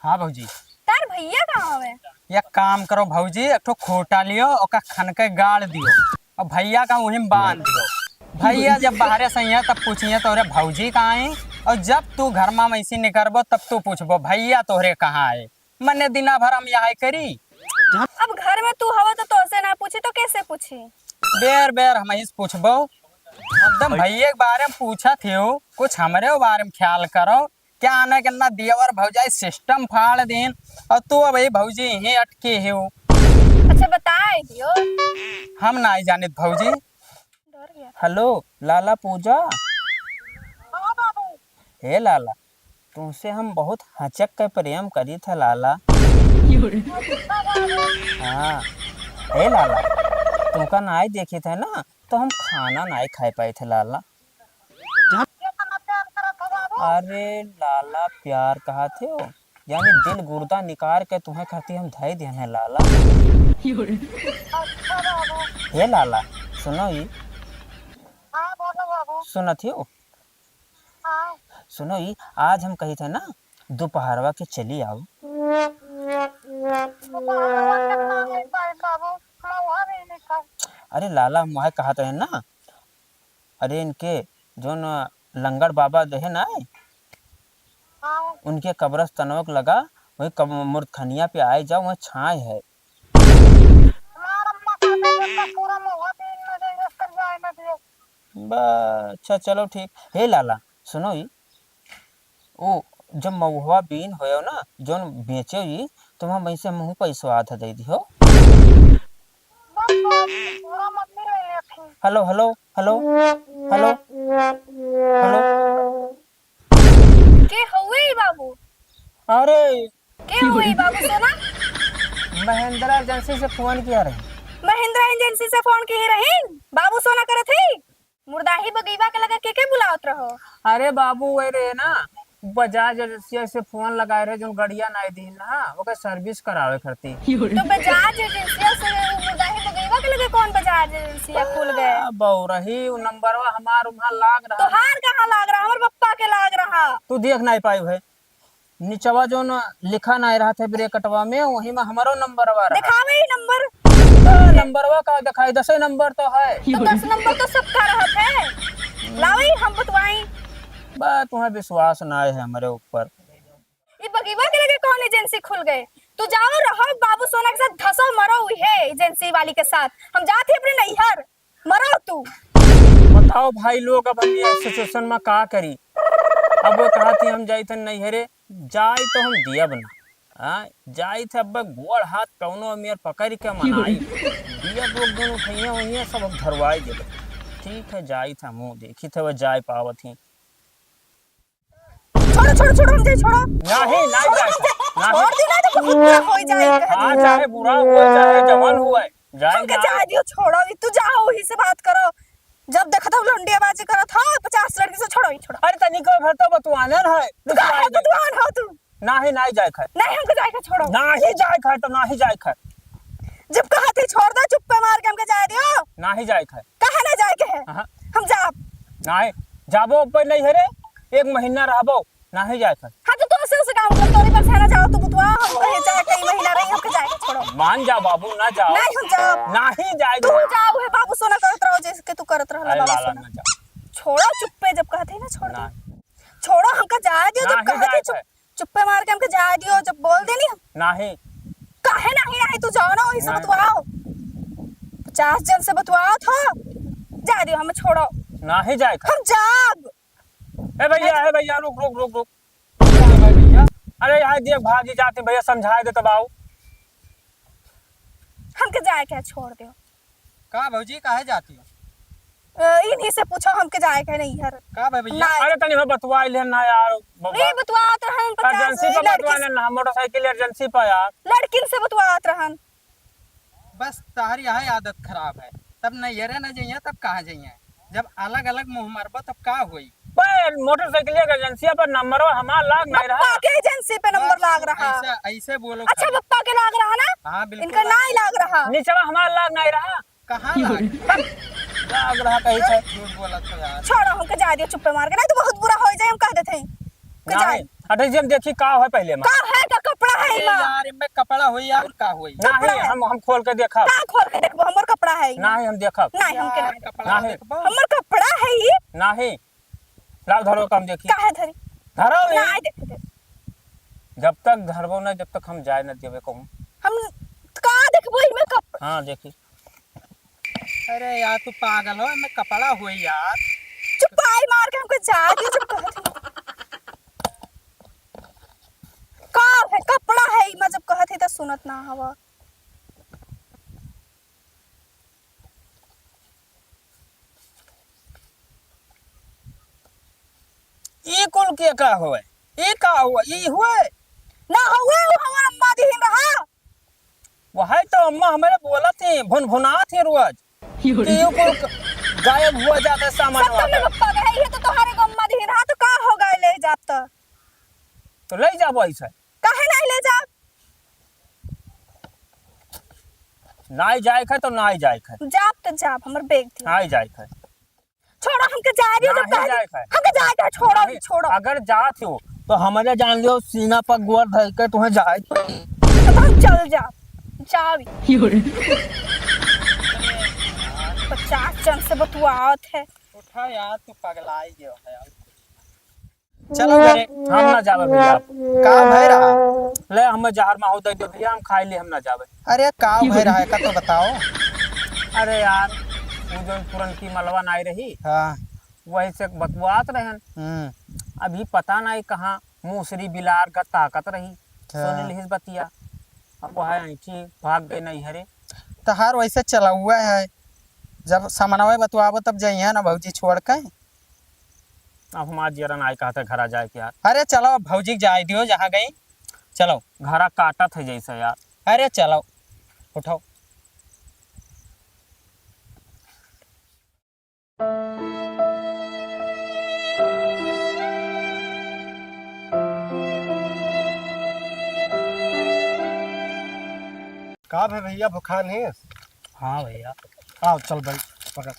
हाँ भौजी। तार भैया कहाँ हवे? एक काम करो भौजी, एक ठो खोटा लियो ओका खन के गाड़ दियो और भैया का वहीं बांध दियो। भैया जब बाहरे से आइए तब पूछिए तोरे भौजी कहाँ है, और जब तू घर में वैसी निकलबो तब तू पूछबो भैया तोहरे कहाँ है। मने दिना भर हम यहाँ करी। अब घर में तू हवा तो तोसे ना पूछी तो कैसे पूछी? बेर बेर हम ही पूछबो। एकदम भैया के बारे में पूछा थे, कुछ हमरे बारे में ख्याल करो। क्या आना कितना दियवर भौजाई सिस्टम फाड़ देन और तू अब भौजी यहीं अटके हो। अच्छा बताए दियो। हम ना ही जानित भौजी। डर गया। हेलो लाला पूजा। हाँ बाबू। हे लाला, तुमसे हम बहुत हचक के प्रेम करी था लाला। हाँ हे लाला, तुमका नाई देखे थे ना तो हम खाना नाई खा पाए थे लाला। अरे लाला प्यार कहा थे हो, यानी दिल गुर्दा निकाल के तुम्हें कहती हम धई देने लाला। हे लाला सुनो ही। सुना थी हो? सुनो ही, आज हम कही थे ना दोपहरवा के चली आओ। अरे लाला हम वहाँ कहा था ना, अरे इनके जो न लंगड़ बाबा दे ना उनके कब्रस्तानों को लगा वही मुर्दखनिया पे आए जाओ, वहाँ छाए है। अच्छा चलो ठीक। हे लाला सुनो ही, ओ जब महुआ बीन हो ना जो बेचे ही तो वहाँ वैसे मुँह पैसा आधा दे दियो। Hello hello hello hello hello. के हुए बाबू? अरे के हुए बाबू सोना? महेंद्रा एजेंसी से फोन किया रहे। महिंद्रा एजेंसी से फोन की रही बाबू सोना करे थी। मुर्दाही बगीवा के लगा के बुलावत रहो? अरे बाबू वे रे ना बजाज एजेंसी से फोन लगाए रहे जो गड़िया नाई दी ना ओके सर्विस करावे करती। तो बजाज एजेंसी से मुर्दाही बगीवा के लगे कौन बजाज एजेंसी खुल गए? बहुरही नंबरवा हमार वहाँ लाग रहा। तो हार कहाँ लाग रहा? हमारे पप्पा के लाग रहा। तू देख नहीं पाई है नीचवा जो न लिखा नहीं रहा था ब्रेकटवा में वही में हमारो नंबरवा रहा। दिखावे ही नंबर। नंबरवा का दिखाई 10 नंबर तो है। तो 10 नंबर तो सबका रहत है। लावी हम बतवाई। बस तुम्हें विश्वास ना है हमारे ऊपर। ये बगीवा के लगे कौन एजेंसी खुल गए? तू जाओ रहो बाबू सोना के साथ धसो मरो हुई है एजेंसी वाली के साथ। हम जाते अपने नैहर मरो तू। बताओ भाई लोग अब हम ये सिचुएशन में का करी। अब वो कहा थी हम जाई थे नैहरे जाई तो हम दिया बना। हाँ जाई थे अब गोड़ हाथ कौनो मेर पकड़ के मनाई दिया लोग दोनों भैया वही सब अब धरवाई दे। ठीक है जाई था मुँह देखी थे वह जाए पावत ही। छोड़ो छोड़ो छोड़ो हम जाए छोड़ो। नहीं नहीं जाए छोड़ दी ना तो बहुत बुरा हो जाएगा। हाँ चाहे बुरा हुआ चाहे जवान हुआ है हम के जा दियो छोड़ो तू जाओ ही से बात करो। जब देखा था लंडियाबाजी करा था 50 लड़की से छोड़ो ही छोड़ो। अरे तनिको भर तो बतवाना है बतवान हो तू। नहीं नहीं जाए खाए नहीं हमको जाए छोड़ो। नहीं जाए खाए तो नहीं जाए खाए। जब कहा थी छोड़ दो चुप्पे मार के हमके जा दियो। नहीं जाए खाए कहा ना जाए के है हम जा नहीं जाबो पर नहीं है रे 1 महीना रहबो नहीं जाए खाए। हाँ तो तोसे उसे काम कर तोरी पर सहना जाओ तू बतवा हम कहे जाए कई महीना रही हमके जाए छोड़ो। मान जा बाबू ना जाओ। नहीं हम जाओ। नहीं जाए तू जाओ है बाबू सोना करत रहो जैसे तू करत रहला बाबू सोना। छोड़ो चुप्पे जब कहते ना छोड़ दो छोड़ो हमका जा दियो। जब कहते चुप्पे मार के हमके जा दियो जब बोल देनी नहीं काहे नहीं नहीं तू जाओ ना वही से बतवाओ 50 जन से बतवाओ था जा दियो हमें छोड़ो। नहीं जाए हम जाब। ए भैया रुक रुक रुक रुक भैया। अरे यहाँ देख भागी जाते भैया समझाए दे तब आओ। हमके जाए क्या छोड़ दियो। का भौजी काहे जाती हो? इन्हीं से पूछो हमके जाए क्या नहीं यार। का भैया? अरे तनी हो बतवा ले ना यार। नहीं बतवात रहन 50 एजेंसी पे बतवाने ना मोटरसाइकिल एजेंसी पे यार। लड़किन से बतवात रहन। बस तारी यही आदत खराब है। तब नैहरे न जाइए तब कहाँ जाइए। जब अलग अलग मुंह मारबो तब का होई। मोटरसाइकिल एजेंसी पर नंबर हमारा लाग नहीं रहा। पप्पा के एजेंसी पे नंबर लाग रहा। ऐसे बोलो। अच्छा पप्पा के लाग रहा ना? हाँ बिल्कुल। इनका नहीं लाग रहा। नीचे हमारा लाग नहीं रहा। कहाँ लाग रहा कहीं से झूठ बोला तो यार। छोड़ो हमके जा दियो चुप्पे मार के नहीं तो बहुत बुरा हो जाए हम कह देते हैं। नहीं हटे जी हम देखी का है पहले में। का है का कपड़ा है अरे इमा यार इनमें कपड़ा होई यार का होई नहीं हम खोल के देखब का खोल के देखबो हमर कपड़ा है इमा नहीं हम देखब नहीं हमके यार ना कपड़ा नहीं। देखबो हमर कपड़ा है ई नहीं लाओ धरो कम देखी काहे धरी धरो नहीं देखे दे जब तक धरबो ना जब तक हम जाए न देवे कहूँ हम का देखबो इमे कपड़ा हाँ देखी अरे यार तू पागल हो इनमें कपड़ा होई यार चुपाई मार के हमको जा दियो जब कहत का है कपड़ा है इमा जब कहत है त सुनत ना हवा ई कुल के का होए ई का हुआ ई हुए ना हुए वो हमार अम्मा दी रहा वही तो अम्मा हमारे बोला थी भुनभुना थी रोज कि ये कुल गायब हुआ जाता है सामान सब में वाला पप्पा गए है तो तुम्हारे को अम्मा दी रहा तो का हो गए ले जात तो ले जाबो ऐसे काहे नहीं ले जा नाई जाए है तो नाई जाए है जाप तो जाप हमर बैग थी नाई जाए है छोड़ो हमके जा दियो जब नहीं कह जाए है हमके जा के छोड़ो नहीं, छोड़ो अगर जात हो तो हमारे जान लियो सीना पर गोर धर के तुम्हें जाए तो हम चल जा जावी 有人， 50 जन से बतुआत है उठा यार तू पगलाई गयो है यार चलो घरे हम ना जावे भैया का भय रहा ले हम जहर माहू दे दो भैया हम खाई ले हम ना जावे अरे का भय रहा है का तो बताओ अरे यार वो जो पुरन की मलवा नाई रही हाँ वही से बतवात रहन अभी पता नहीं कहाँ मूसरी बिलार का ताकत रही सोने लिहिस बतिया अब वह ऐठी भाग गए नहीं हरे तहार वैसे चला हुआ है जब सामानवा बतवाबो तब जाइए ना भौजी छोड़ के अब हमारे जरन आई कहते घर आ जाए कि यार अरे चलो भौजी जाए दियो जहाँ गई चलो घरा काटा थे जैसे यार अरे चलो उठाओ का है भैया भुखान है हाँ भैया आओ चल भाई पकड़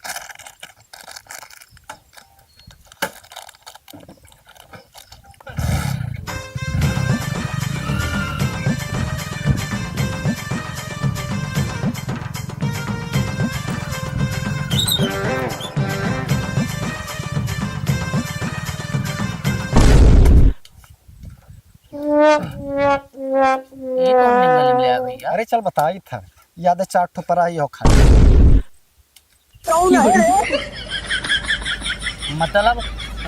ये कौन जंगल में लिया भैया अरे चल बताई था याद है 4 ठो पर आई हो खा मतलब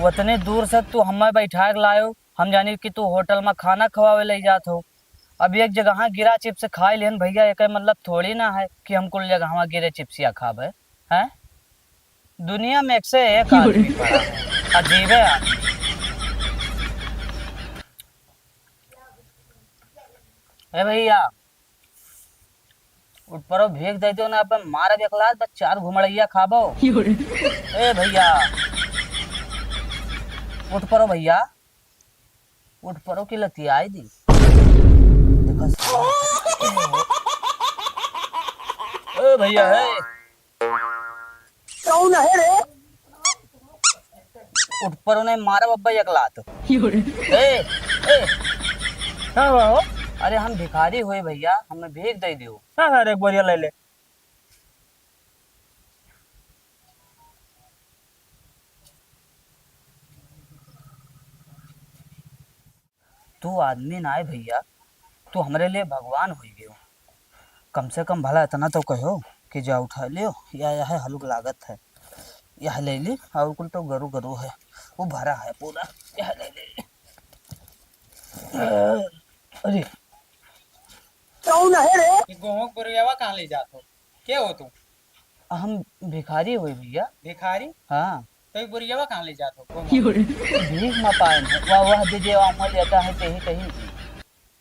उतने दूर से तू हमें बैठा के लायो हम जानी कि तू होटल में खाना खवावे ले जात हो अब एक जगह गिरा चिप्स खाए लेन भैया एक मतलब थोड़ी ना है कि हम कुल जगह गिरे चिप्सिया खावे हैं दुनिया में एक से एक आदमी पड़ा है अजीब है आदमी ए भैया उठ परो भेज दे दो ना अपन मार बेखला बस 4 घुमड़ैया खाबो 有人， ए भैया उठ परो भैया उठ परो की लती आई दी देखो ए भैया है कौन है रे उठ परो ने मारा बब्बा एकलात 有人， ए हाँ हो अरे हम भिखारी हुए भैया हमें भीख दे दियो हाँ हाँ एक बोरिया ले ले तू आदमी ना है भैया तू हमारे लिए भगवान हुई गयो कम से कम भला इतना तो कहो कि जा उठा लियो या यह हलुक लागत है यह ले ली और कुल तो गरु गरु है वो भरा है पूरा यह ले ले अरे कौन है रे ये गेहूं बुरियावा कहाँ ले जातो क्या हो तू हम भिखारी हुई भैया भिखारी हाँ तो ये बुरियावा कहाँ ले जातो 有人， भीख न पाए वह दीजिए वहाँ लेता है कहीं कहीं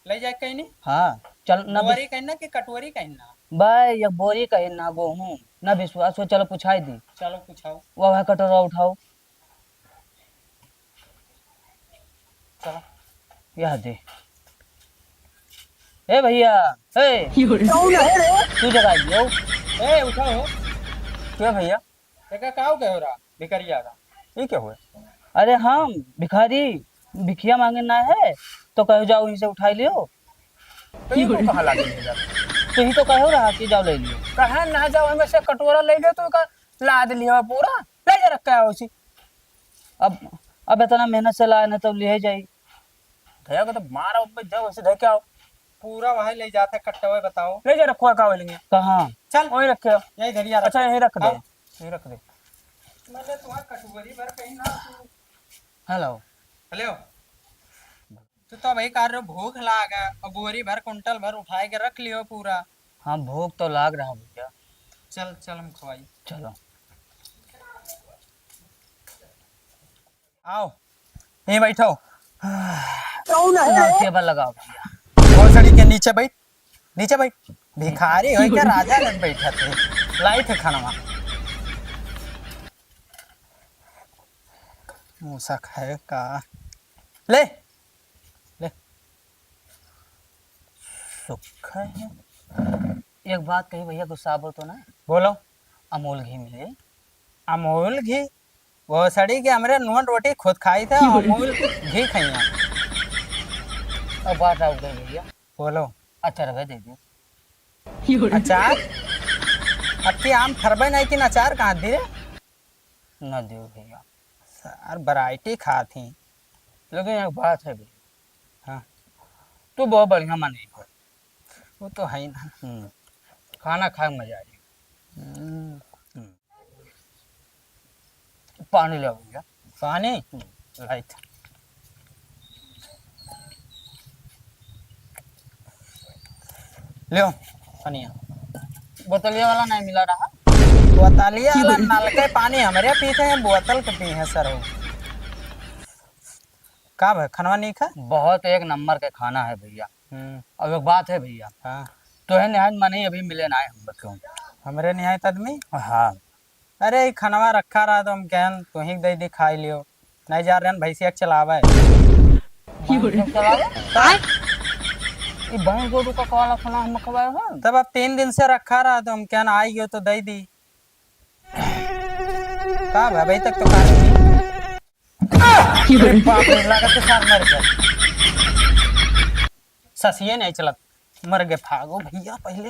ले जाए कहीं नहीं हाँ चल न बोरी कहना कि कटोरी कहना भाई ये बोरी कहीं ना गेहूँ न विश्वास हो चलो पूछाई दी चलो पूछाओ वह कटोरा उठाओ चलो यह दे ए भैया ए 有人， कौन है रे तू जगह दियो ए उठाओ क्या भैया देखा काव कहो रहा भिखरिया का ये क्या हुआ अरे हम भिखारी भिखिया मांगे ना है तो कहो जाओ यहीं से उठाई लियो तो ये कहाँ लागे ले जा? तो ही तो कहो रहा कि जाओ ले लियो। कहा ना जाओ, हमें से कटोरा ले लो तो का लाद लिया पूरा, ले जा रखा है उसी। अब इतना मेहनत से लाए ना तो ले जाई। धया को तो मारा ऊपर जाओ ऐसे धके आओ, पूरा वही ले जाते कट्टे हुए बताओ। ले जा रखो का लेंगे। कहाँ? चल वहीं रखे हो। यही धरिया रख। अच्छा यहीं रख दे, हाँ। यहीं रख दे। मैंने तुम्हारा कटोरी भर कहीं ना। हेलो। हेलो, तू तो भाई कह रहे हो भूख लागा और बोरी भर कुंटल भर उठाए के रख लियो पूरा। हाँ भूख तो लाग रहा भैया। चल चल हम खवाई। चलो आओ यहीं बैठो। टेबल लगाओ भैया। घोसड़ी के नीचे बैठ, नीचे बैठ। भिखारी हो क्या राजा लग बैठा थे। लाई थे खाना मूसा खाए का। ले ले सुखा है। एक बात कही भैया, गुस्सा बोल तो ना। बोलो। अमूल घी मिले। अमूल घी? वो सड़ी के हमरे नून रोटी खुद खाई था, अमूल घी खाइया। अब बात आ गई भैया। बोलो। अचार रवे दे दो। अचार? अब की आम खरबे नहीं थी, अचार कहाँ दी रे? न दो भैया। सर वैरायटी खा थी। लेकिन एक बात है भैया। हाँ तू बहुत बढ़िया मानी हो। वो तो है ही ना। खाना खाए में मजा आई। हम्म, पानी ले भैया। पानी लाई था। लियो पानिया। बोतलिया वाला नहीं मिला रहा। बोतलिया वाला नल के पानी हमारे पीते हैं, बोतल के पी है सर। हो का भाई खनवा नहीं खा? बहुत एक नंबर के खाना है भैया। अब एक बात है भैया, हाँ तो है निहायत माने अभी मिले ना हम क्यों? हमरे निहायत आदमी। हाँ अरे ये खनवा रखा रहा तो हम कहन तू ही दे दी खाई लियो। नहीं जा रहे भैंसिया चलावे। बैंक गोडू का वाला खाना हम खवाए हैं। तब अब 3 दिन से रखा रहा तो हम कहन आई गयो तो दे दी। का भाई अभी तक तो खा नहीं। बाप रे लागत तो सार मर गए। ससिए नहीं चलत, मर गए। भागो भैया पहले।